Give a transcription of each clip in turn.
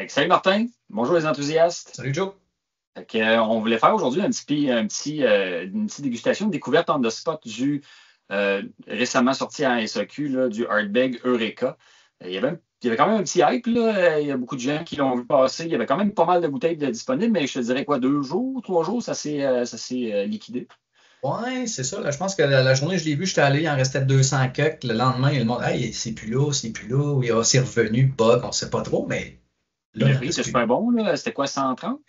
Salut Martin, bonjour les enthousiastes. Salut Joe. On voulait faire aujourd'hui une petite dégustation, une découverte on the spot du récemment sorti à SAQ là, du Ardbeg Eureka. Il y avait quand même un petit hype, là. Il y a beaucoup de gens qui l'ont vu passer. Il y avait quand même pas mal de bouteilles disponibles, mais je te dirais quoi, 2 jours, 3 jours, ça s'est liquidé. Ouais, c'est ça. Là, je pense que la journée où je l'ai vu, j'étais allé, il en restait 200 quelques. Le lendemain, le monde, hey, c'est plus là, c'est plus là. Oui, c'est revenu, bug, on ne sait pas trop, mais Puis là, il le n'en prix reste était plus. super bon, là. C'était quoi, 130?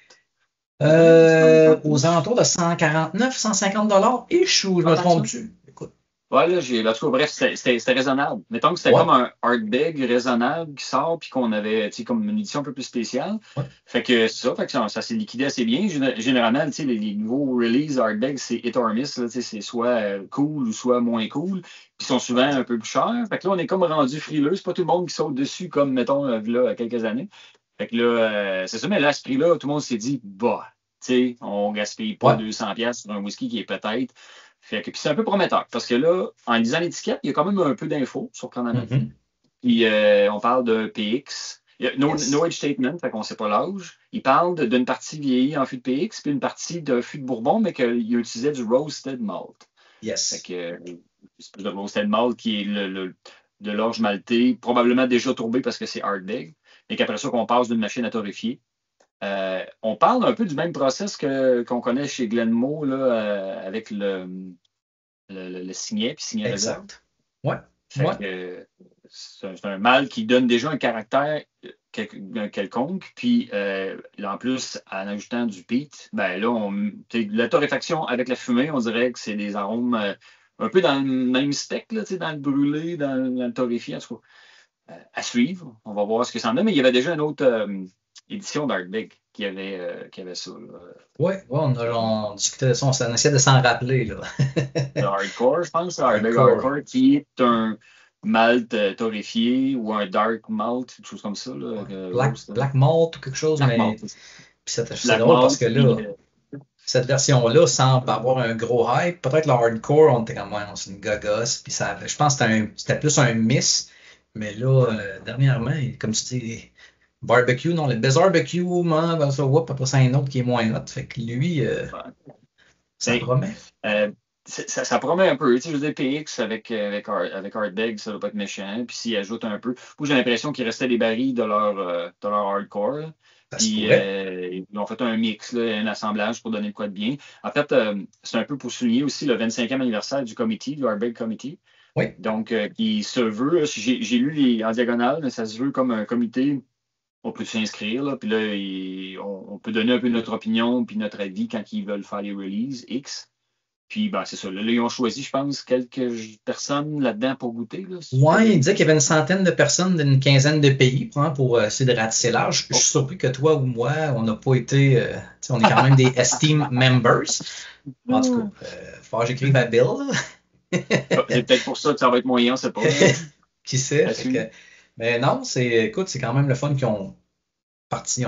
Environ 130? Aux alentours de 149, 150 dollars, et je Pas me tant que ça? trompe-tu? Écoute. Ouais, là, en tout cas, bref, c'était raisonnable. Mettons que c'était Ouais, comme un hard bag raisonnable qui sort, puis qu'on avait, tu sais, comme une édition un peu plus spéciale. ouais. Fait que c'est ça, fait que ça s'est liquidé assez bien. Généralement, tu sais, les nouveaux releases hard bag, c'est hit or miss, là, tu sais, c'est soit cool ou soit moins cool, puis ils sont souvent un peu plus chers. Fait que là, on est comme rendu frileux. C'est pas tout le monde qui saute dessus, comme, mettons, là, quelques années. Fait que là, c'est ça, mais là, à ce prix-là, tout le monde s'est dit, bah, tu sais, on gaspille pas Ouais. 200$ sur un whisky qui est peut-être. Fait que puis c'est un peu prometteur parce que là, en lisant l'étiquette, il y a quand même un peu d'infos, surprenamment. Mhm. Puis on parle d'un PX. Il y a no Yes. age statement, fait qu'on ne sait pas l'âge. Il parle d'une partie vieillie en fût de PX, puis une partie d'un fût de Bourbon, mais qu'il utilisait du roasted malt. Fait Yes. que c'est plus de roasted malt qui est de l'orge maltais, probablement déjà tourbé parce que c'est hard bag, et qu'après ça, qu'on passe d'une machine à torréfier. On parle un peu du même process qu'on connaît chez Glenmore là, avec le signet puis signet réserve. Exact. Ouais. Fait Ouais. que c'est un mâle qui donne déjà un caractère quelconque. Puis là, en plus, en ajoutant du peat, ben là, la torréfaction avec la fumée, on dirait que c'est des arômes un peu dans le même spectre, là, dans le brûlé, dans le torréfié, en tout cas. À suivre. On va voir ce que ça en est. Mais il y avait déjà une autre édition d'Artbig qui avait ça. Là. Ouais. Ouais, on discutait de ça, on essayait de s'en rappeler, là. Le Hardcore, je pense, le Hardbig Hardcore. Hardcore, qui est un malt torréfié ou un dark malt, quelque chose comme ça, là, Ouais. roast. Black Malt ou quelque chose, Black mais malt. puis c'est Black drôle parce malt, que puis là, cette version-là semble avoir un gros hype. Peut-être le hardcore, on était comme, ouais, c'est une gogosse, puis ça, je pense que c'était plus un miss. Mais là, dernièrement, comme tu dis, barbecue, non, le best barbecue, man, ben ça, whoop, après ça, un autre qui est moins hot. Fait que lui, ça ben, promet. euh, ça promet un peu. Tu sais, je veux dire, PX avec Hardbeg, ça doit pas être méchant. Puis s'ils ajoutent un peu. Moi, j'ai l'impression qu'il restait des barils de leur hardcore. Là. Ça se Puis pourrait. ils ont fait un mix, là, un assemblage pour donner de quoi de bien. En fait, c'est un peu pour souligner aussi le 25e anniversaire du comité, du Hardbeg Committee. Oui, Donc, qui se veut, j'ai lu en diagonale, mais ça se veut comme un comité. On peut s'inscrire, là, puis là, on peut donner un peu notre opinion puis notre avis quand ils veulent faire les releases X. Puis, ben, c'est ça. Là, ils ont choisi, je pense, quelques personnes là-dedans pour goûter, là, si je te ouais, il disait qu'il y vérifie. avait une centaine de personnes d'une quinzaine de pays pour essayer de ratisser large. Je Oh. suis surpris que toi ou moi, on n'a pas été. Tu sais, on est quand même des esteemed members. En tout cas, faut falloir que j'écrive à Bill. C'est peut-être pour ça que ça va être moyen, on sait pas. Là. Qui sait? À Fait suivre. que, mais non, écoute, c'est quand même le fun qu'ils ont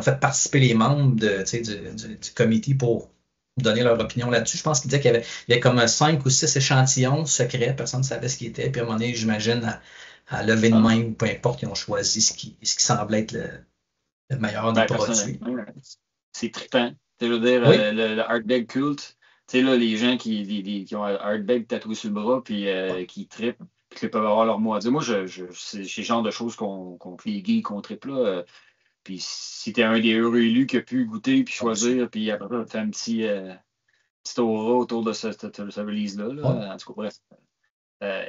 fait participer les membres tu sais, du comité pour donner leur opinion là-dessus. Je pense qu'il disait qu'il y avait comme 5 ou 6 échantillons secrets, personne ne savait ce qui était. Puis à un moment donné, j'imagine, à lever de Ah. main, peu importe, ils ont choisi ce qui semblait être le meilleur des Ben, produits. personnellement, c'est trippant. Tu sais, je veux dire, Oui, le Hardbag culte, tu sais, là, les gens qui ont un Hardbag tatoué sur le bras, puis qui trippent, puis qui peuvent avoir leur mot à dire. Moi, c'est le genre de choses que les geeks, qu'on trippe là. Puis si t'es un des heureux élus qui a pu goûter puis ah, ben, c'est- choisir, puis après ça, faire un petit aura autour de ce release-là. ouais, Là. En tout cas, bref. Euh,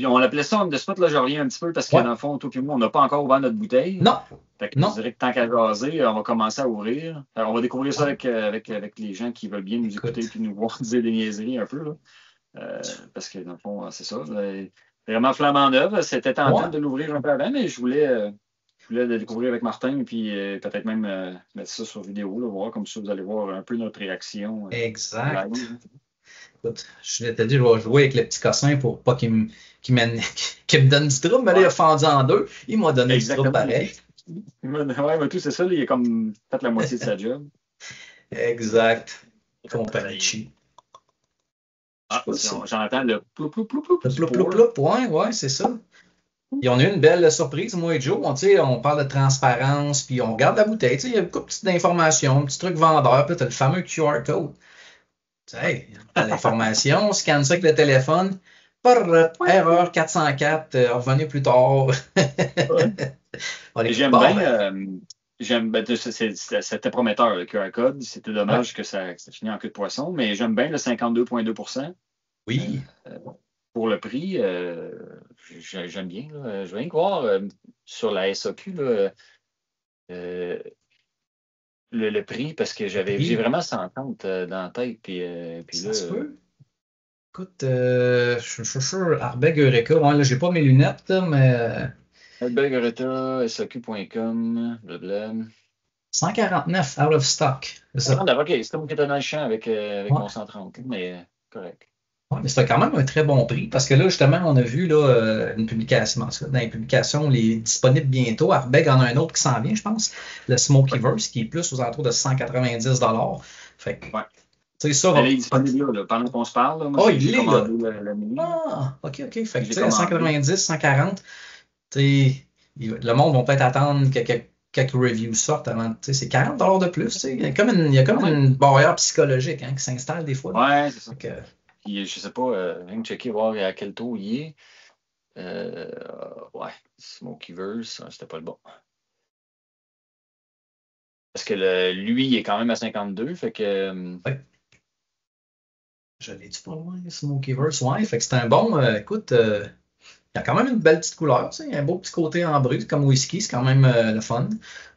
on appelait ça on the spot, là, je reviens un petit peu parce que ouais. dans le fond, toi et moi, on n'a pas encore ouvert notre bouteille. Non, Fait que je non, dirais que tant qu'à jaser, on va commencer à ouvrir. On va découvrir ça ouais. avec les gens qui veulent bien nous écouter Écoute, puis nous voir dire des niaiseries un peu. Là. Parce que dans le fond, c'est ça. Là, vraiment flambant neuve. C'était tentant ouais. de l'ouvrir un peu avant, mais je voulais le découvrir avec Martin, puis peut-être même mettre ça sur vidéo, là, voir comme ça vous allez voir un peu notre réaction Exact. live. Écoute, je t'ai dit, je vais jouer avec le petit cossin pour pas qu'il me donne du trouble, mais là, il a Ouais, fendu en deux. Il m'a donné du trouble exactement. pareil. Ouais, mais tout, c'est ça, là, il a comme fait la moitié de sa job. Exact. Il a fait travailler. Compagnie. Je sais Ah, pas si. j'entends le ploup, ploup, ploup, ploup Le du ploup, ploup, pour. ploup. Ouais, ouais, c'est ça. Et on a eu une belle surprise, moi et Joe. On parle de transparence, puis on regarde la bouteille. Il y a beaucoup de petites informations, un petit truc vendeur, puis tu as le fameux QR code. Hey, t'as l'information, scanne ça avec le téléphone. Erreur 404, revenez plus tard. Ouais. On est J'aime bon, bien, ben, c'était prometteur, le QR code. C'était ouais, dommage que ça finisse en queue de poisson, mais j'aime bien le 52,2%. oui. Pour le prix, j'aime bien, là. Je viens de voir sur la SAQ là, euh, le prix parce que Le j'ai prix, vraiment 130 dans la tête. Puis là, ça se peut. Écoute, je suis sûr, Ardbeg Eureka, ouais, là, j'ai pas mes lunettes, là, mais Albert Goreta, SAQ.com, blabla. 149 out of stock, c'est ça. OK, c'est comme que dans le champ avec Ouais. mon 130, mais correct. Ouais, mais c'était quand même un très bon prix parce que là, justement, on a vu là, une publication. En tout cas, dans les publications, les disponibles bientôt. Ardbeg en a un autre qui s'en vient, je pense. Le Ouais, Smokyverse, qui est plus aux alentours de 190 $. Fait que, tu ouais. sais, ça Elle va est peut-être. disponible là. Pendant qu'on se parle, là, moi, Oh, j'ai il est commandé là. le mini. Là. Ah, OK. Fait que, tu J'ai sais, à commandé. 190, 140, tu sais, le monde va peut-être attendre que quelques reviews sortent avant. Tu sais, c'est 40 $ de plus. Tu sais. Il y a comme Quand même. une barrière psychologique hein, qui s'installe des fois. Ouais, c'est ça. Fait que, Puis, je sais pas, même checker, voir à quel taux il est. Ouais, Smokyverse, c'était pas le bon. Parce que lui, il est quand même à 52, fait que. ouais. Je l'ai-tu pas loin, Smokyverse? Ouais, fait que c'est un bon. Écoute, il y a quand même une belle petite couleur, tu sais, un beau petit côté en brut, comme whisky, c'est quand même le fun.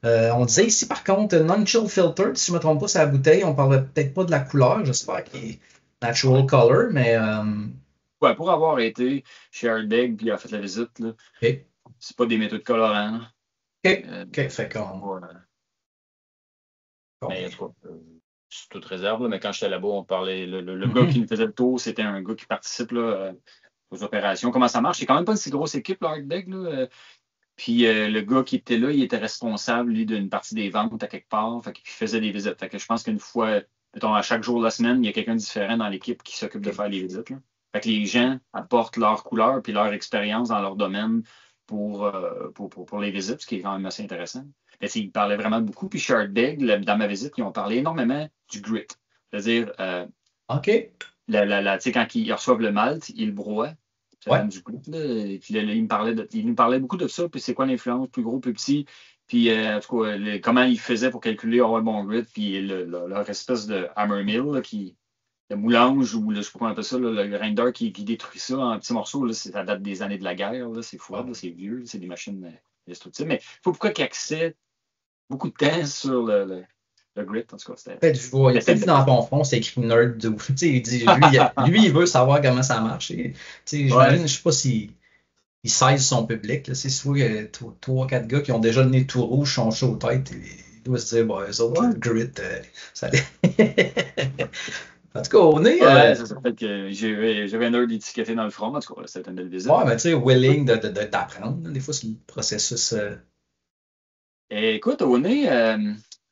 On disait ici, par contre, non-chill filtered, si je ne me trompe pas, c'est la bouteille, on parlait peut-être pas de la couleur, j'espère qu'il est natural Ouais. color, mais Ouais, pour avoir été chez Ardbeg puis il a fait la visite, là, OK, c'est pas des méthodes colorants. Là. OK, fait C'est qu'on pas, on mais en est. tout cas, c'est toute réserve, là, mais quand j'étais là-bas, on parlait. Le gars qui Mhm. nous faisait le tour, c'était un gars qui participe là, aux opérations. Comment ça marche? C'est quand même pas une si grosse équipe, là, Ardbeg. Là. Puis le gars qui était là, il était responsable, lui, d'une partie des ventes à quelque part. Fait qu'il faisait des visites. Fait que je pense qu'une fois, mettons, à chaque jour de la semaine, il y a quelqu'un de différent dans l'équipe qui s'occupe de OK. faire les visites. Là. Fait que les gens apportent leur couleur puis leur expérience dans leur domaine pour les visites, ce qui est quand même assez intéressant. Mais ils parlaient vraiment beaucoup. Puis Shardbeg, dans ma visite, ils ont parlé énormément du grit. C'est-à-dire, OK. tu sais, quand ils reçoivent le malt, ils le broient. Ça Ouais. donne du goût. Là. Et puis, là, il nous parlait beaucoup de ça. Puis c'est quoi l'influence, plus gros, plus petit. Puis en tout cas, comment ils faisaient pour calculer avoir un bon grit. Puis leur espèce de hammer mill, là, le moulange, ou je ne sais pas comment on appelle ça, là, le grinder qui détruit ça en petits morceaux. Là, ça date des années de la guerre. Là, c'est fou, Ah là, oui. c'est vieux. Là, c'est des machines destructives. Mais il faut pourquoi qu'ils accèdent beaucoup de temps sur le grit. En tout cas, Peut-être, je vois, il a c'était peut-être une dit belle dans visite. ton fond, c'est écrit nerd. Tu sais, il dit, lui, il veut savoir comment ça marche. Tu sais, Ouais. j'imagine, je sais pas si. Il size son public. Là. C'est soit trois, quatre gars qui ont déjà le nez tout rouge, sont chauds aux têtes. Il doit se dire, bon, eux autres, le Ouais. grit, ça En tout cas, on est. Ouais, c'est ça. Fait que j'avais un heure d'étiqueter dans le front. En tout cas, c'était une belle visite. Ouais, mais tu sais, willing de t'apprendre. Des fois, c'est le processus. Et écoute, au nez,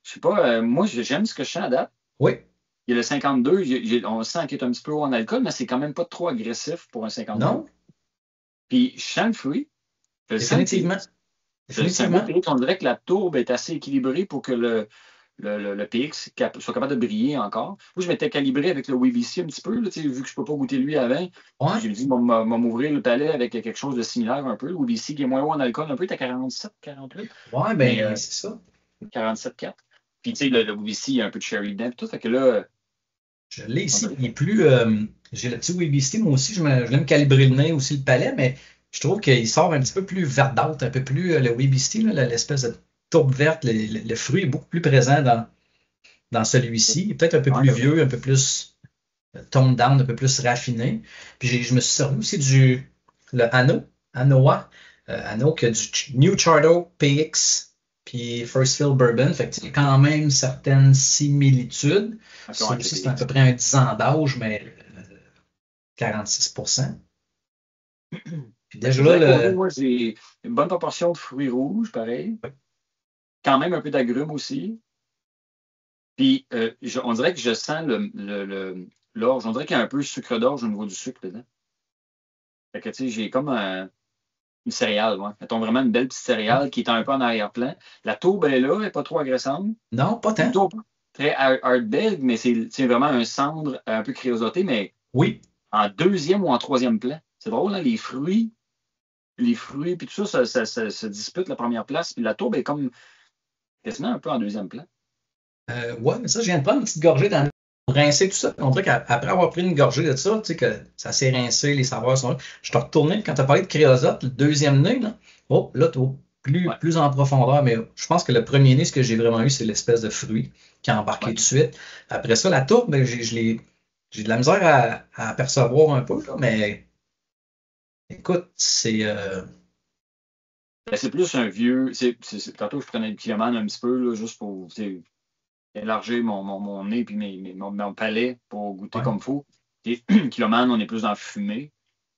je sais pas, moi, j'aime ce que je sens à date. Oui, Il y a le 52, on sent qu'il est un petit peu haut en alcool, mais c'est quand même pas trop agressif pour un 52. non, Puis je sens le fruit, je le sens le définitivement. PX. C'est un beau Définitivement. PX. On dirait que la tourbe est assez équilibrée pour que le PX soit capable de briller encore. Moi, je m'étais calibré avec le WBC un petit peu, là, vu que je ne peux pas goûter lui avant. Ouais, J'ai dit, m'ouvrir le palais avec quelque chose de similaire un peu. Le WBC qui est moins haut en alcool un peu, il est à 47, 48. ouais, Mais ben, c'est ça. 47,4. Puis, tu sais, le WBC, il y a un peu de sherry dedans. Puis tout, fait que là, Je l'ai on ici. dirait Il est plus. J'ai le petit WBC, moi aussi, je l'aime calibrer le nez aussi, le palais, mais je trouve qu'il sort un petit peu plus verdâtre, un peu plus. Le WBC, là, l'espèce de tourbe verte, le fruit est beaucoup plus présent dans celui-ci. Il est peut-être un peu ouais, plus ben oui. vieux, un peu plus toned down, un peu plus raffiné. Puis je me suis servi aussi le Anoa, Ano, qui a du New Chardo PX, puis First Fill Bourbon. Fait que, il y a quand même certaines similitudes. Ok, Ça avec le aussi, c'est à peu PX. près un 10 ans d'âge, mais 46%. Puis Fait que je déjà te là, dirais qu'au nez, moi, j'ai une bonne proportion de fruits rouges, pareil. Quand même un peu d'agrumes aussi. Puis, on dirait que je sens l'orge. On dirait qu'il y a un peu de sucre d'orge au niveau du sucre dedans. Fait que, tu sais, j'ai comme un. Une céréale, ouais. Mettons vraiment une belle petite céréale qui est un peu en arrière-plan. La tourbe est là, elle n'est pas trop agressante. Non, pas Une tant. tourbe très hard-beg, mais c'est vraiment un cendre un peu créosoté, mais Oui. en deuxième ou en troisième plan. C'est drôle, hein? Les fruits, puis tout ça, ça se dispute la première place, puis la tourbe est comme quasiment un peu en deuxième plan. Ouais, mais ça, je viens de prendre une petite gorgée dans pour rincer tout ça. On dirait qu'après avoir pris une gorgée de ça, tu sais, que ça s'est rincé, les saveurs sont là. Je te retourné, quand tu as parlé de créosote, le deuxième nez, là, oh, là, tu Ouais, plus en profondeur, mais je pense que le premier nez, ce que j'ai vraiment eu, c'est l'espèce de fruit qui a embarqué ouais. tout de suite. Après ça, la tourbe, ben, j'ai de la misère à apercevoir un peu, là, mais écoute, c'est. Ben, c'est plus un vieux. Tantôt, je prenais le kilomane un petit peu, là, juste pour élargir mon nez puis mon palais pour goûter Ouais, comme il faut. Et kilomane, on est plus dans la fumée.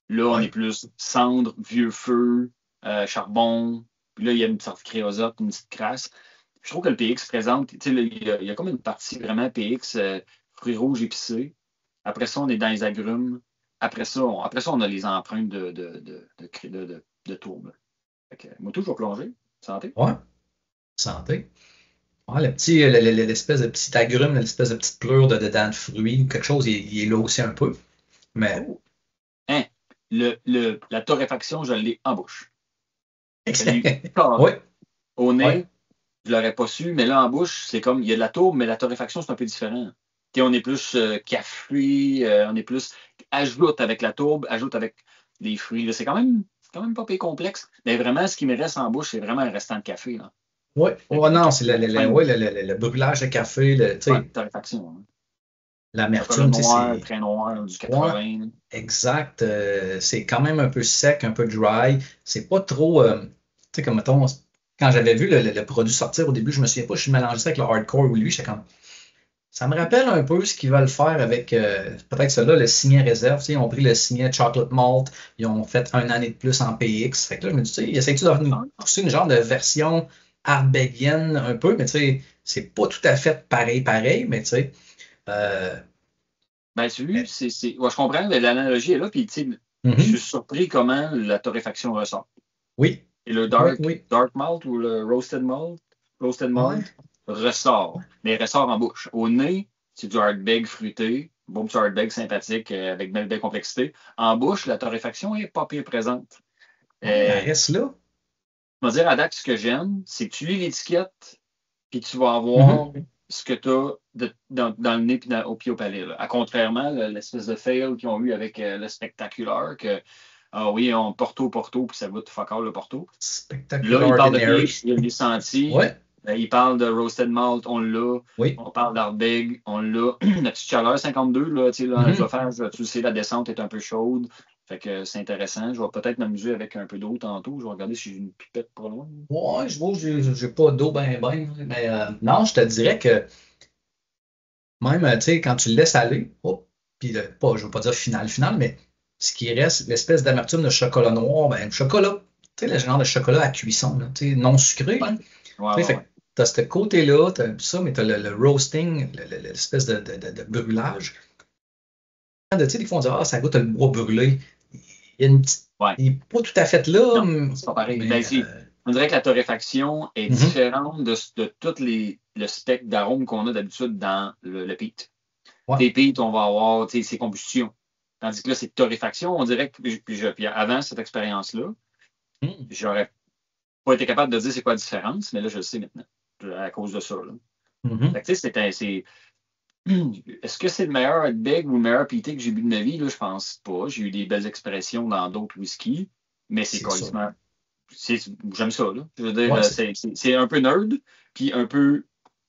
Là, on est ouais. plus cendre, vieux feu, charbon. Puis là, il y a une sorte de créosote, une petite crasse. Je trouve que le PX présente, tu sais, là, il y a comme une partie vraiment PX, fruits rouges épicés. Après ça, on est dans les agrumes. Après ça, on a les empreintes de tourbe. Fait que, moi, toujours plongé. Santé. Ouais, santé. Ouais, l'espèce de petit agrume, l'espèce de petite pleure de dedans de fruits ou quelque chose, il est là aussi un peu. Mais Oh. Hein, la torréfaction, je l'ai en bouche. Je l'ai eu oui, carré. Au oui, nez, je l'aurais pas su, mais là, en bouche, c'est comme, il y a de la tourbe, mais la torréfaction, c'est un peu différent. T'sais, on est plus café, on est plus, ajoute avec la tourbe, ajoute avec des fruits. Là, c'est quand même pas pire complexe. Mais vraiment, ce qui me reste en bouche, c'est vraiment un restant de café, là. oui. Avec Oh le non, c'est café à la fin. le brûlage de café, tu Ouais, sais, torréfaction, hein. Chocolat l'amertume, tu sais, noir, c'est. très noir, du Ouais, 80, là. exact. C'est quand même un peu sec, un peu dry. C'est pas trop. Tu sais, comme mettons, quand j'avais vu le produit sortir au début, je me souviens pas, je suis mélangé ça avec le hardcore ou lui, j'étais comme. Ça me rappelle un peu ce qu'ils veulent faire avec peut-être cela, le signet réserve. Tu sais, ils ont pris le signet Chocolate Malt, ils ont fait un année de plus en PX. Fait que là, je me dis, tu sais, ils essayent-tu de nous pousser une genre de version ardbegienne un peu, mais tu sais, c'est pas tout à fait pareil, pareil, mais tu sais, euh, Ben, tu vois, mais- ouais, je comprends, l'analogie est là, puis tu sais, je suis Mhm. surpris comment la torréfaction ressort. Oui, Et le oui, dark, oui. dark malt ou le roasted Ouais. malt ressort, mais il ressort en bouche. Au nez, c'est du hardbake fruité, bon petit hardbake sympathique avec belle complexité. En bouche, la torréfaction est pas pire présente. Ouais, elle Euh, reste là. je vais dire à date, ce que j'aime, c'est que tu lis l'étiquette, puis tu vas avoir Mhm. ce que tu as dans le nez puis au palais. Là. À contrairement, l'espèce de fail qu'ils ont eu avec le spectaculaire, que ah oui, on Porto, puis ça goûte fuck all le Porto. Là, Spectacular il parle de Ordinary. PX, je l'ai senti. Ouais, Il parle de Roasted Malt, on l'a. oui. On parle d'Ardbeg, on l'a. La petite chaleur 52, là, tu sais, là, Mhm. l'œsophage, tu sais, la descente est un peu chaude. Fait que c'est intéressant. Je vais peut-être m'amuser avec un peu d'eau tantôt. Je vais regarder si j'ai une pipette pas loin. Ouais, je vois, j'ai pas d'eau mais non, je te dirais que même, tu sais, quand tu le laisses aller, hop, puis pas, je veux pas dire final, mais ce qui reste, l'espèce d'amertume de chocolat noir, ben, le chocolat, tu sais, le genre de chocolat à cuisson, là, tu sais, non sucré, Ouais, là. ouais, Tu sais, ouais, fait ouais. que t'as ce côté-là, t'as ça, mais t'as le roasting, l'espèce de brûlage. Tu sais, des fois, on dit, ah, ça goûte le bois brûlé. Il y a une petite, Ouais. il n'est pas tout à fait là, Non, c'est pas pareil. Ben, mais, on dirait que la torréfaction est mhm, différente de tout le spectre d'arômes qu'on a d'habitude dans le peat. ouais. Tes peat, on va avoir ces combustions. Tandis que là, c'est torréfaction. On dirait que puis avant cette expérience-là, Mhm. j'aurais pas été capable de dire c'est quoi la différence, mais là, je le sais maintenant, à cause de ça. Là. Fait Mhm. que, tu sais, est-ce que c'est le meilleur Hotbeg ou le meilleur PT que j'ai bu de ma vie? Là, je pense pas. J'ai eu des belles expressions dans d'autres whiskies, mais c'est C'est ça. carrément. J'aime ça, là. Je veux dire, Ouais, c'est un peu nerd, puis un peu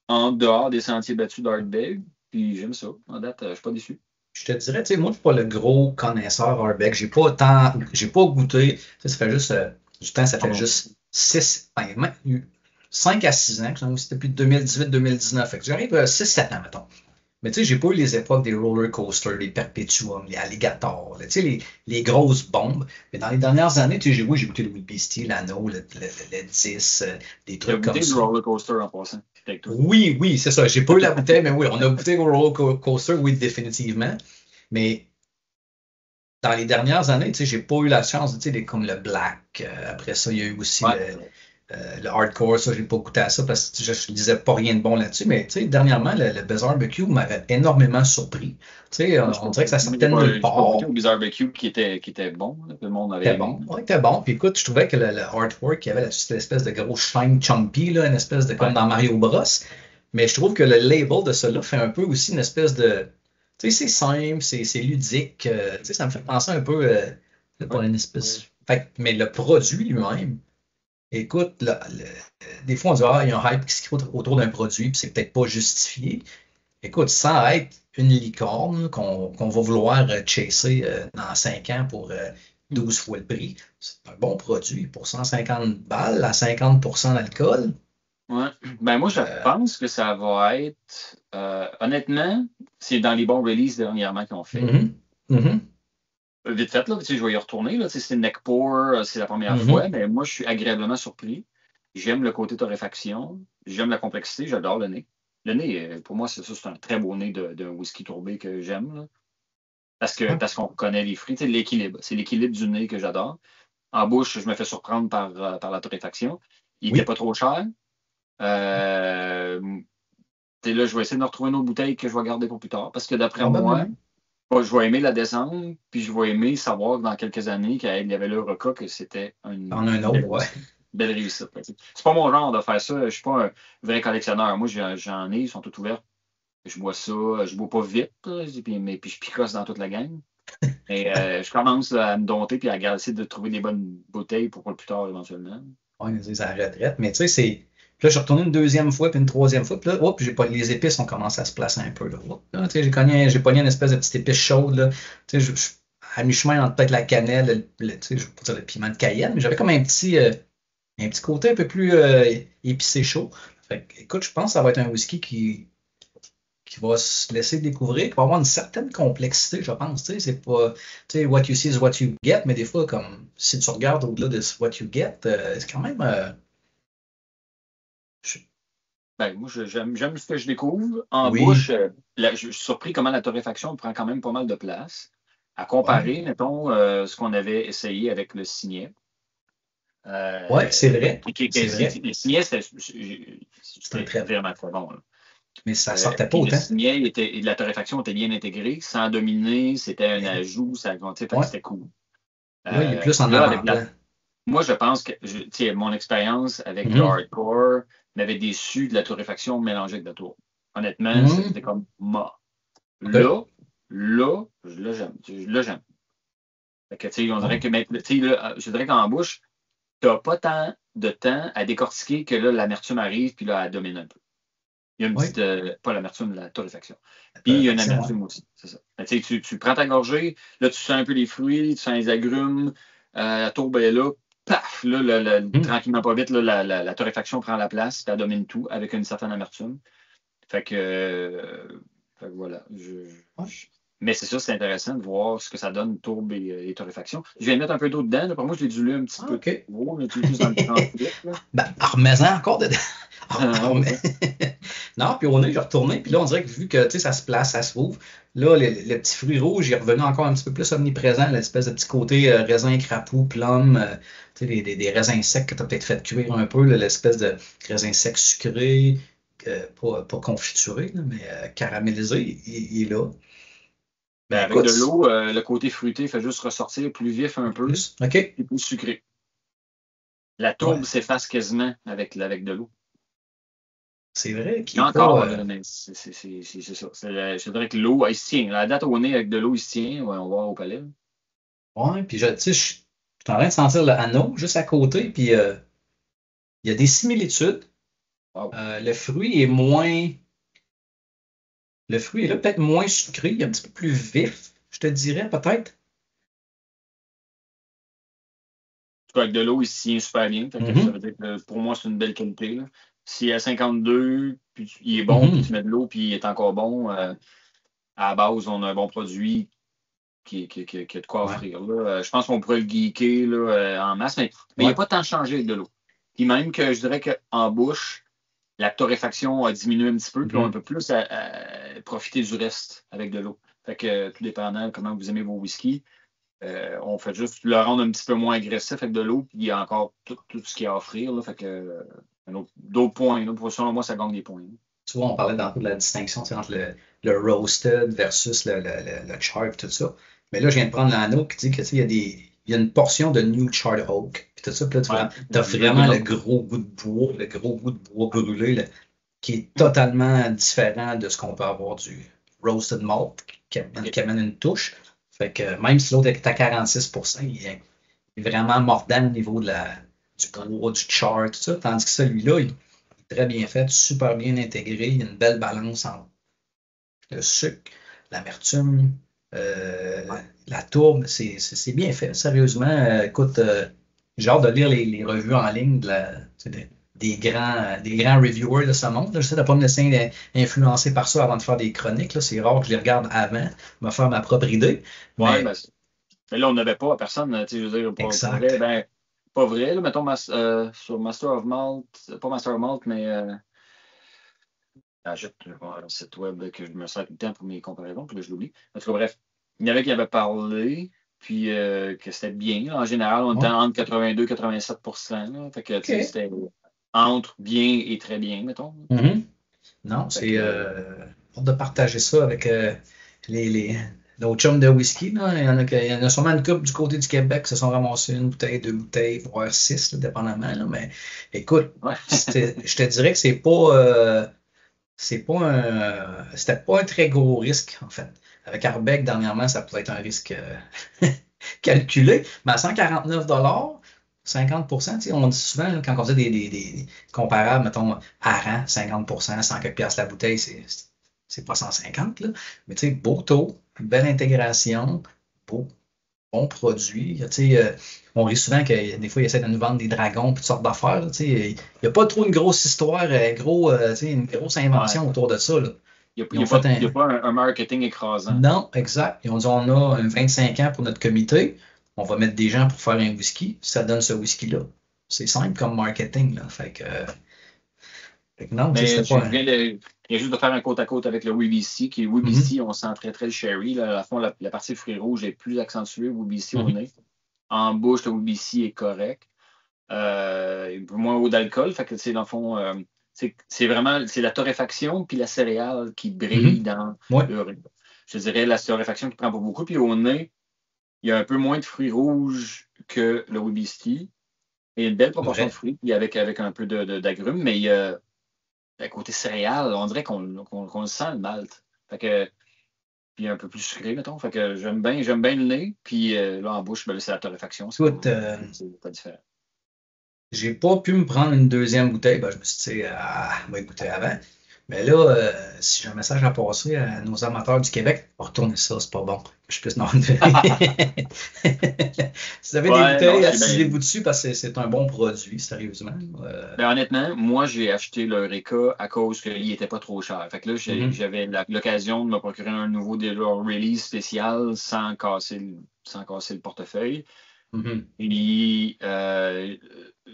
en dehors des sentiers battus d'Hardbeg, puis j'aime ça. En date, je suis pas déçu. je te dirais, tu sais, moi, je suis pas le gros connaisseur Arbeck. J'ai pas goûté. Tu sais, ça fait juste, du temps, ça Ah fait non. juste 5 à 6 ans, c'était depuis 2018-2019. Fait que j'arrive à 6-7 ans, mettons. Mais tu sais, j'ai pas eu les époques des roller coasters, les Perpetuum, les Alligators, là, tu sais, les grosses bombes. Mais dans les dernières années, tu sais, j'ai goûté le Whip Beastie, l'Anneau, le 10, des T'as trucs comme goûté le ça. roller coaster en passant. Avec toi. Oui, oui, c'est ça. J'ai pas eu la bouteille, mais oui, on a goûté au roller coaster, oui, définitivement. Mais dans les dernières années, tu sais, j'ai pas eu la chance, tu sais, comme le black. Après ça, il y a eu aussi Ouais, le hardcore. Ça, j'ai pas goûté à ça parce que je disais pas rien de bon là-dessus. Mais tu sais, dernièrement, le Buzz Barbecue m'avait énormément surpris. Tu sais, moi, je on dirait que ça n'ai sortait de nulle pas goûté part. au Bizarre Barbecue qui était bon, là, que le monde avait C'était aimé. bon. Ouais, c'était bon. Puis écoute, je trouvais que le artwork, il y avait cette espèce de gros shine chumpy, là, une espèce de comme Ouais, dans Mario Bros. Mais je trouve que le label de cela fait un peu aussi une espèce de. Tu sais, c'est simple, c'est ludique. Tu sais, ça me fait penser un peu pour ouais. une espèce. Fait, mais le produit lui-même, écoute, des fois on dit, ah, il y a un hype qui se crée autour d'un produit, puis c'est peut-être pas justifié. Écoute, sans être une licorne qu'on va vouloir chasser dans 5 ans pour 12 fois le prix, c'est un bon produit pour 150 balles à 50% d'alcool. Ouais. Ben, moi, je Euh, pense que ça va être. Honnêtement, c'est dans les bons releases dernièrement qu'ils ont fait. mhm, mhm, Vite fait, là, tu sais, je vais y retourner. Là, tu sais, c'est Neckpour, c'est la première fois, mhm. mais moi, je suis agréablement surpris. J'aime le côté torréfaction, j'aime la complexité, j'adore le nez. Le nez, pour moi, c'est un très beau nez d'un whisky tourbé que j'aime, là. Ouais, Parce qu'on connaît les fruits, tu sais, l'équilibre. C'est l'équilibre du nez que j'adore. En bouche, je me fais surprendre par la torréfaction. Il était oui, pas trop cher. Euh, là, je vais essayer de me retrouver une autre bouteille que je vais garder pour plus tard. Parce que d'après moi, probablement. je vais aimer la descendre, puis je vais aimer savoir que dans quelques années, qu'il y avait le repas, que c'était En un une autre, belle ouais. réussite. Belle réussite. Là, tu sais. C'est pas mon genre de faire ça. Je suis pas un vrai collectionneur. Moi, j'en ai, ils sont toutes ouvertes. Je bois ça, je bois pas vite, là, puis je picosse dans toute la gang. Et je commence là, à me dompter puis essayer de trouver des bonnes bouteilles pour plus tard éventuellement. Ouais, c'est à la retraite. Mais tu sais, c'est. Puis là, je suis retourné une deuxième fois, puis une troisième fois, puis là, hop, j'ai pas... les épices ont commencé à se placer un peu. Là, là tu sais, j'ai pogné une espèce de petite épice chaude. Là. Tu sais, à mi-chemin entre peut-être la cannelle, tu sais, je vais pas dire le piment de Cayenne, mais j'avais comme un petit côté un peu plus épicé chaud. Fait que, écoute, je pense que ça va être un whisky qui va se laisser découvrir, qui va avoir une certaine complexité, je pense. Tu sais, c'est pas, tu sais, what you see is what you get, mais des fois, comme si tu regardes au-delà de what you get, c'est quand même. Je- Ben, moi, j'aime ce que je découvre. En bouche, oui, je suis surpris comment la torréfaction prend quand même pas mal de place. À ouais, comparer, mettons, ce qu'on avait essayé avec le Signet. ouais, c'est vrai, c'est vrai. Le Signet, C'était c'était très bon. vraiment très bon, là. Mais ça sortait pas Puis le autant. Signet, la torréfaction était bien intégrée, sans dominer, c'était un Et- ajout, ça, tu sais, fait que ouais, c'était cool. là, il est plus en Là, avec avant-plan. moi, je pense que tu sais, mon expérience avec le Mhm, hardcore m'avait déçu de la torréfaction mélangée avec de la tour. Honnêtement, c'était mhm, comme mort. ok, Là, là, j'aime. Là, j'aime. Fait que, tu sais, on dirait ouais, que, tu sais, là, je dirais qu'en bouche, tu n'as pas tant de temps à décortiquer que là, l'amertume arrive, puis là, elle domine un peu. Il y a une ouais, petite, pas l'amertume, la torréfaction. la Puis il y a une torréfaction, ouais. amertume aussi, c'est ça. Fait que, tu sais, tu prends ta gorgée, là, tu sens un peu les fruits, tu sens les agrumes, la tourbe est là, paf, là, Mhm, tranquillement pas vite, là, la torréfaction prend la place, puis elle domine tout avec une certaine amertume. Fait que, fait que voilà. ouais. Mais c'est ça, c'est intéressant de voir ce que ça donne, tourbe et torréfaction. Je viens de mettre un peu d'eau dedans. Là. Pour moi, je l'ai dilué un petit Ah, peu ok. trop. Là, plus dans le 38. Là. Ben, remets-en encore dedans. Ouais, c'est ça. Non, puis on est retourné, puis là, on dirait que vu que tu sais, ça se place, ça s'ouvre, là, le petit fruit rouge, il est revenu encore un petit peu plus omniprésent, l'espèce de petit côté raisin crapaud, plum, tu sais, des raisins secs que tu as peut-être fait cuire un peu, là, l'espèce de raisin sec sucré, pas confituré, là, mais caramélisé, il est là. Ben, Mais avec de écoute, l'eau, le côté fruité fait juste ressortir plus vif un peu plus, OK. et plus sucré. La tourbe Ouais, s'efface quasiment avec de l'eau. c'est vrai Il y qu'il a est pas. encore, là, mais c'est ça. Je dirais que l'eau, elle se tient. La date au nez avec de l'eau, il se tient. Ouais, on va voir au palais. Ouais, puis tu sais, je suis en train de sentir le anneau juste à côté, puis il y a des similitudes. Wow. Le fruit est moins. Le fruit est là peut-être moins sucré, il est un petit peu plus vif, je te dirais peut-être. Avec de l'eau, il se tient super bien. Fait que ça Mhm, veut dire que pour moi, c'est une belle qualité. Là. S'il est à 52, puis il est bon, puis tu mhm. mets de l'eau, puis il est encore bon, à la base, on a un bon produit qui a de quoi Ouais, offrir. Là. Je pense qu'on pourrait le geeker là, en masse, mais il n'a ouais. pas tant changé avec de l'eau. Puis même que je dirais qu'en bouche, la torréfaction a diminué un petit peu, puis on a un Mhm. peu plus à profiter du reste avec de l'eau. Fait que tout dépendant de comment vous aimez vos whiskies. On fait juste le rendre un petit peu moins agressif avec de l'eau, puis il y a encore tout ce qu'il y a à offrir. Là, fait que d'autres points. Là, selon moi, ça gagne des points. Tu vois, on parlait dans de la distinction entre le roasted versus le char tout ça. Mais là, je viens de prendre l'anneau qui dit que il y a une portion de New Charred Oak. Puis tout ça, puis là, tu as vraiment le gros goût de bois, le gros goût de bois brûlé, là, qui est totalement différent de ce qu'on peut avoir du roasted malt, qui amène une touche. Fait que même si l'autre est à 46%, il est vraiment mordant au niveau du bois, du char, tout ça. Tandis que celui-là, il est très bien fait, super bien intégré. Il y a une belle balance entre le sucre, l'amertume, la tourbe. C'est bien fait, sérieusement. Écoute, j'ai hâte de lire les revues en ligne des grands reviewers de ce monde. J'essaie de ne pas me laisser influencer par ça avant de faire des chroniques. C'est rare que je les regarde avant, me faire ma propre idée. Mais là, on n'avait pas personne, je veux dire, pour vrai, pas vrai, là, mettons, sur Master of Malt, pas Master of Malt, mais j'ajoute un site web que je me sers tout le temps pour mes comparaisons, puis là, je l'oublie. En tout cas, bref, il y en avait qui avaient parlé, puis que c'était bien. Là. En général, on était entre 82 et 87%. Là, fait que c'était entre bien et très bien, mettons. Mm-hmm. Non, c'est pour de partager ça avec nos chums de whisky. Là. Il y en a sûrement une couple du côté du Québec qui se sont ramassés une bouteille, 2 bouteilles, voire 6, là, dépendamment. Là. Mais écoute, je te dirais que c'était pas un très gros risque, en fait. Avec Arbeck, dernièrement, ça pouvait être un risque calculé. Mais à 149 $, 50%, on dit souvent, là, quand on faisait des comparables, mettons, Aran, 50%, 100 quelques piastres la bouteille, c'est pas 150, là. Mais tu sais, beau taux, belle intégration, bon produit. On rit souvent que des fois, ils essaient de nous vendre des dragons et toutes sortes d'affaires. Il n'y a pas trop une grosse histoire, une grosse invention autour de ça. Là. Il n'y a pas un marketing écrasant. Non, exact. Ils ont dit on a 25 ans pour notre comité. On va mettre des gens pour faire un whisky. Ça donne ce whisky-là. C'est simple comme marketing. Là. Fait que non, mais je viens juste de faire un côte à côte avec le WBC, qui est WBC, on sent très le sherry. Là. À la fond, la partie fruits rouges est plus accentuée, WBC au nez. En bouche, le WBC est correct. Un peu moins haut d'alcool. Fait que, dans le fond, c'est vraiment la torréfaction puis la céréale qui brille dans le riz. Je dirais la torréfaction qui prend pas beaucoup. Puis au nez, il y a un peu moins de fruits rouges que le WBC. Il y a une belle proportion de fruits, puis avec un peu d'agrumes, mais à côté céréales, on dirait qu'on le sent le malt. Fait que, puis un peu plus sucré, mettons. Fait que j'aime bien le nez. Puis là, en bouche, c'est la torréfaction. C'est pas différent. J'ai pas pu me prendre une deuxième bouteille. Je me suis dit, on va écouter avant. Mais là, si j'ai un message à passer à nos amateurs du Québec, retournez ça, c'est pas bon. Je puisse non. Si vous avez des bouteilles, assisez-vous dessus parce que c'est un bon produit, sérieusement. Honnêtement, moi, j'ai acheté l'Eureka à cause qu'il n'était pas trop cher. Fait que là, j'avais l'occasion de me procurer un nouveau release spécial sans casser le portefeuille. Et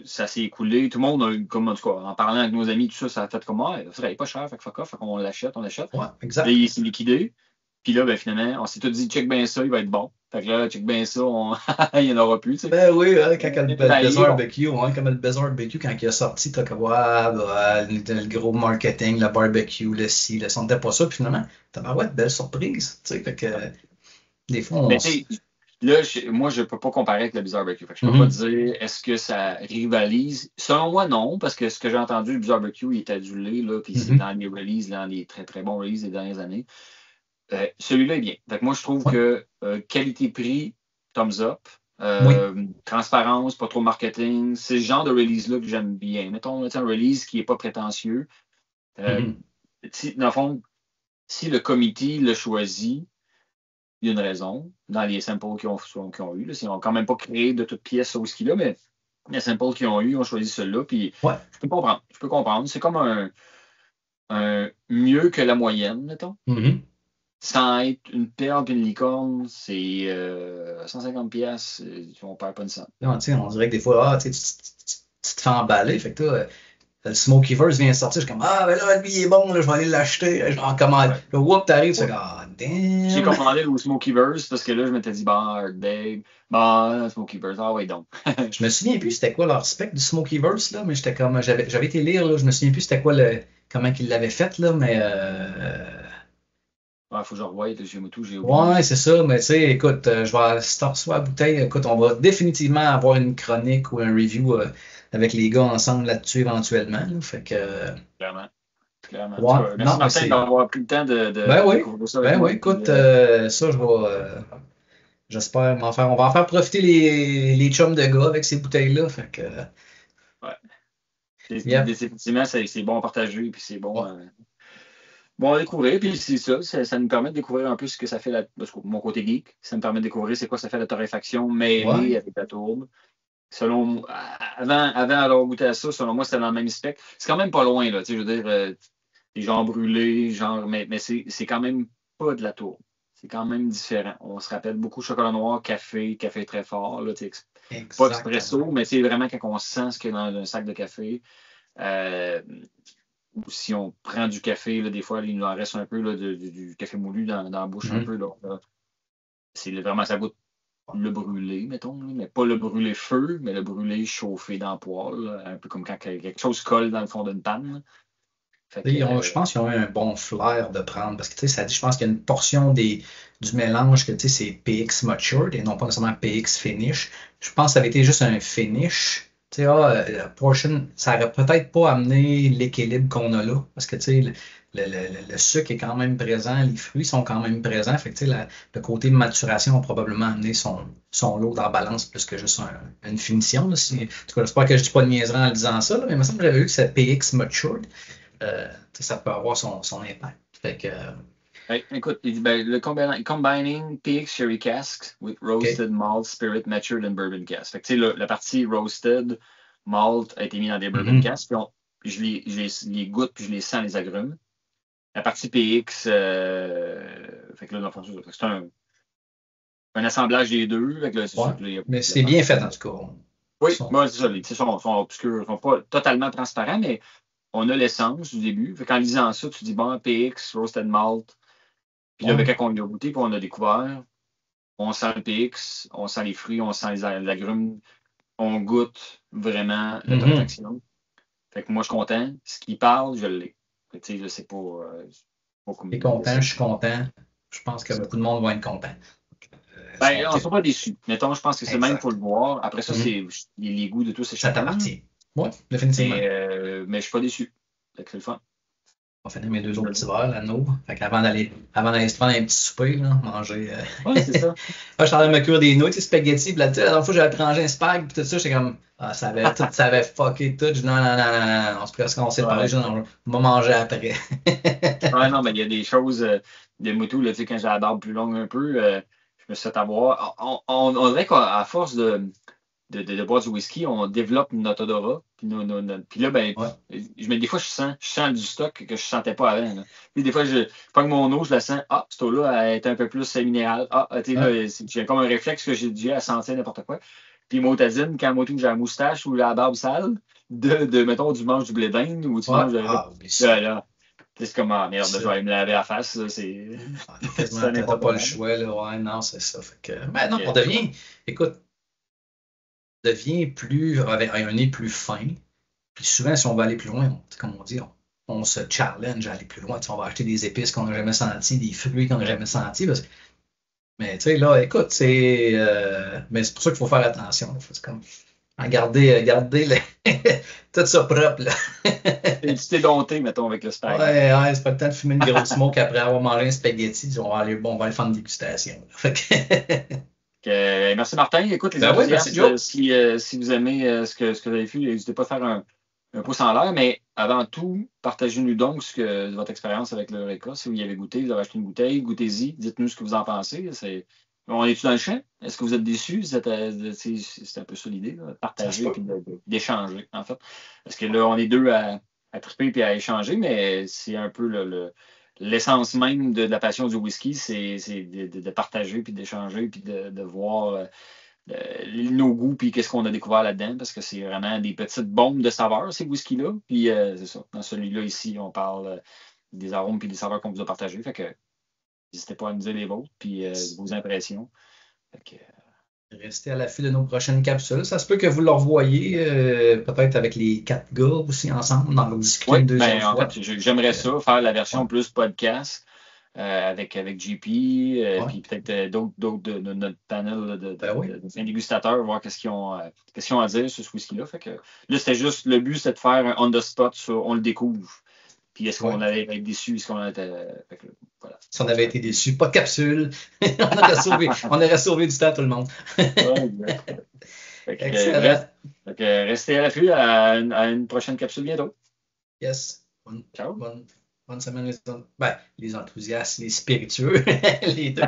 ça s'est écoulé. Tout le monde, comme en tout cas, en parlant avec nos amis, tout ça, ça a fait comme ça n'est pas cher, fait que fuck off, fait qu'on l'achète. Ouais, exact. Là, il s'est liquidé. Puis là, finalement, on s'est tous dit, check bien ça, il va être bon. Fait que là, check bien ça, il n'y en aura plus. Tu sais. Ben oui, quand le Bizarre Barbecue, comme le Bizarre Barbecue, quand il a sorti, t'as comme le gros marketing, le barbecue, le ci, le son, t'as pas ça, puis finalement, t'as belle surprise. Tu sais, fait que des fois, on. Là, moi, je ne peux pas comparer avec le Bizarre Barbecue. Je ne peux pas dire est-ce que ça rivalise. Selon moi, non, parce que ce que j'ai entendu, le Bizarre Barbecue, il est adulé, là, puis c'est dans les releases, dans les très, très bons releases des dernières années. Celui-là est bien. Fait que moi, je trouve que qualité-prix, thumbs up. Transparence, pas trop marketing. C'est le genre de release-là que j'aime bien. Mettons un release qui n'est pas prétentieux. Dans le fond, si le comité le choisit, il y a une raison. Dans les samples qu'ils ont eu, ils n'ont quand même pas créé de toutes pièces ce whisky-là, mais les samples qu'ils ont eu, ils ont choisi celui-là. Puis je peux comprendre. C'est comme un mieux que la moyenne, mettons. Sans être une perle et une licorne, c'est 150 pièces, on perd pas de sang. Non, on dirait que des fois, tu te fais emballer. Fait que toi, le Smoky Verse vient de sortir, je suis comme, ben là, lui, il est bon, là, je vais aller l'acheter. Je en commande. Là, whoop, t'arrives, tu fais, J'ai damn. commandé le Smokyverse parce que là, je m'étais dit, Ardbeg, Smokyverse, ah ouais, donc. Je me souviens plus c'était quoi leur spec du Smokyverse, là, mais j'étais comme, j'avais été lire, là, je me souviens plus c'était quoi comment qu'ils l'avaient fait, là, mais Il faut que je revoie, j'ai oublié. ouais, c'est ça, mais tu sais, écoute, je vais, si t'en reçois la bouteille, écoute, on va définitivement avoir une chronique ou un review avec les gars ensemble là-dessus éventuellement, là, fait que, Clairement. Clairement. En tout ouais, cas, merci non, mais Martin c'est, d'avoir pris le temps ben de oui, découvrir ça avec ben oui, moi. Puis, écoute, ça, j'espère on va en faire profiter les chums de gars avec ces bouteilles-là, fait que, ouais. yep, Effectivement, c'est bon à partager, puis c'est bon, ouais, bon à découvrir. Puis c'est ça nous permet de découvrir un peu ce que ça fait, parce que mon côté geek, ça me permet de découvrir c'est quoi ça fait la torréfaction mêlée ouais, avec la tourbe. Selon, avant d'avoir goûté à ça, selon moi, c'était dans le même spec. C'est quand même pas loin, là, tu sais, je veux dire, des gens brûlés, mais c'est quand même pas de la tourbe. C'est quand même différent. On se rappelle beaucoup chocolat noir, café très fort, là, tu sais, pas exactement. expresso, mais c'est vraiment quand on sent ce qu'il y a dans un sac de café. Euh, ou si on prend du café, là, des fois, il nous en reste un peu là, du café moulu dans la bouche un Mhm. peu. Là, c'est vraiment ça goûte le brûlé, mettons, là, mais pas le brûlé feu, mais le brûlé chauffé dans le poêle, là, un peu comme quand quelque chose colle dans le fond d'une panne. Fait que, Je pense qu'ils ont eu un bon flair de prendre parce que tu sais, ça dit, je pense qu'il y a une portion du mélange que tu sais, c'est PX Matured et non pas nécessairement PX Finish. Je pense que ça avait été juste un finish. Tu sais, portion, ça aurait peut-être pas amené l'équilibre qu'on a là parce que tu sais, le sucre est quand même présent, les fruits sont quand même présents. Fait que, tu sais, le côté maturation a probablement amené son lot dans la balance plus que juste une finition. Là, en tout cas, j'espère que je dis pas de niaiserie en le disant ça, là, mais il me semble que j'avais vu que c'est PX Matured. Ça peut avoir son impact. Fait que, hey, écoute, il dit, ben, combining PX Sherry Casks with OK. roasted malt, spirit matured and bourbon casks. Fait que, tu sais, la partie roasted malt a été mise dans des bourbon Mhm. casks, puis je les goûte, puis je les sens, les agrumes. La partie PX, fait que là, dans le fond, c'est un assemblage des deux. Fait que là, c'est Ouais. sûr que là, il y a Mais la c'est bien fait, partie. en tout cas. Ils Oui, sont- moi, c'est ça. Les petits sont obscurs, sont pas totalement transparents, mais on a l'essence du début. Fait qu'en lisant ça, tu dis, bon, PX, Roasted Malt. Puis là, ben, ouais. quand on l'a goûté, puis on a découvert, on sent le PX, on sent les fruits, on sent les agrumes, on goûte vraiment la Mhm. torréfaction. Fait que moi, je suis content. Ce qui parle, je l'ai. Fait que, tu sais, là, c'est pas T'es comme une content, je déception. suis content. Je pense que beaucoup de monde va être content. Ben, on ne sera pas déçus. Mettons, je pense que c'est même pour Exact. le boire. Après ça, Mhm. les goûts de tous, c'est Ça chacun. t'appartient. Oui, définitivement. Mais je suis pas déçu. Fait que c'est le fun. On va finir mes deux Je autres l'ai. petits verres, l'anneau. Fait qu'avant d'aller se prendre un petit souper, là, manger. Ouais, c'est ça. Moi, je suis en train de me cuire des nouilles, des spaghettis. Puis là, tu sais, la dernière fois, j'avais rangé un spag, puis tout ça, j'étais comme, ça avait fucké tout. Je dis, non, non, non, non, non, non. On s'est parlé, Ouais. je dis, non, on va manger après. Ouais, non, mais il y a des choses de moto, là, tu sais, quand j'ai la barbe plus longue un peu, je me suis fait avoir. On dirait qu'à force de boire du whisky, on développe notre odorat. Puis là, ben, Ouais, des fois, je sens du stock que je sentais pas avant. Là. Puis des fois, je prends mon eau, je la sens. Ah, cette eau-là, elle est un peu plus minérale. Ah, tu sais, ouais, là, j'ai comme un réflexe que j'ai dû à sentir n'importe quoi. Puis motadine, quand moi, tout, j'ai la moustache ou la barbe sale, mettons, tu manges du blé d'Inde ou tu ouais. manges Ah, oublie ça. là, c'est comme, ah merde, je Ça. vais aller me laver la face. Là, Ah, t'as c'est quasiment, t'as n'importe pas le quoi. choix, là. Ouais, non, c'est ça. Fait que, ben non, Ok. écoute, devient plus, avec un nez plus fin. Puis souvent, si on veut aller plus loin, comme on dit, on se challenge à aller plus loin. Tu sais, on va acheter des épices qu'on n'a jamais senties, des fruits qu'on n'a jamais sentis. Mais tu sais, là, écoute, mais c'est pour ça qu'il faut faire attention. Là. Faut comme garder tout ça propre. Là. Et tu t'es dompté, mettons, avec le spag. Ouais, ouais, c'est pas le temps de fumer une grosse smoke après avoir mangé un spaghetti. On va aller faire une dégustation. Là. Fait que Merci Martin. Écoute, les ben oui, merci enthousiastes, Joe. si vous aimez ce que vous avez vu, n'hésitez pas à faire un pouce en l'air, mais avant tout, partagez-nous donc votre expérience avec l'Eureka. Si vous y avez goûté, vous avez acheté une bouteille, goûtez-y, dites-nous ce que vous en pensez. On est-tu dans le champ? Est-ce que vous êtes déçus? C'est un peu ça l'idée, là, de Ça se partager peut. et d'échanger, en fait. Parce que là, on est deux à triper et à échanger, mais c'est un peu l'essence même de la passion du whisky, c'est de partager puis d'échanger puis de voir nos goûts puis qu'est-ce qu'on a découvert là-dedans parce que c'est vraiment des petites bombes de saveurs ces whisky-là. Puis c'est ça. Dans celui-là ici, on parle des arômes puis des saveurs qu'on vous a partagés. Fait que n'hésitez pas à nous dire les vôtres, puis vos impressions. Fait que, Restez à l'affût de nos prochaines capsules. Ça se peut que vous le revoyiez, peut-être avec les 4 gars aussi ensemble, en discuter oui, une deuxième ben, en fois. fait, j'aimerais ça, faire la Ouais, version plus podcast avec JP, ouais. puis peut-être d'autres de notre panel là, Ben oui. de dégustateurs, voir qu'est-ce qu'ils ont à dire sur ce whisky-là. Fait que là, c'était juste, le but, c'était de faire un on the spot sur on le découvre. Puis est-ce qu'on Ouais. allait être déçu? Est-ce qu'on était. Fait que, voilà. Si on avait été déçus, pas de capsule. On aurait sauvé du temps à tout le monde. Ouais, exact. Fait que, Excellent. restez à l'affût à une prochaine capsule bientôt. Yes. Bonne, Ciao. bonne semaine, les enthousiastes, les spiritueux, les deux.